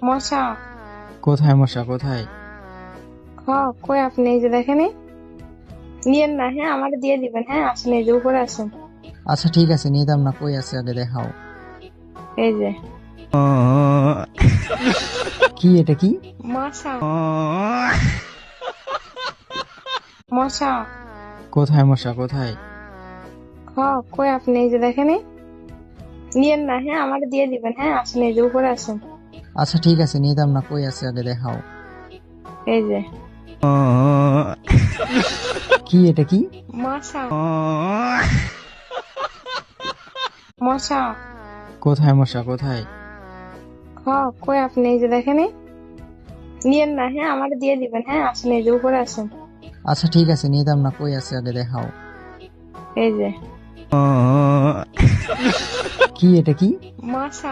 মশা। কোথায় মশা কোথায়? কই আপনি? এই যে দেখেন, নিয়েন না। হ্যাঁ, আমার দিয়ে দিবেন। হ্যাঁ, আসেন, এই যে উপরে আসেন। আচ্ছা ঠিক আছে, নিয়ে দাম না, কই আছে আগে দেখাও। এই যে কি এটা কি? মশা। মশা। কোথায় মশা কোথায়? কই আপনি? এই যে দেখেন, নিয়েন না। হ্যাঁ, আমার দিয়ে দিবেন। হ্যাঁ, আসেন, এই যে উপরে আসেন। আচ্ছা ঠিক আছে, নিয়ে দাম না, কই আছে আগে দেখাও। এই যে কি এটা কি? মশা। মশা। কোথায় মশা কোথায়? কই আপনি? এই যে দেখেন, নিয়েন না। হ্যাঁ, আমার দিয়ে দিবেন। হ্যাঁ, আসেন, এই যে উপরে আসেন। আচ্ছা ঠিক আছে, নিয়ে দাম না, কই আছে আগে দেখাও। এই যে কি এটা কি? মশা।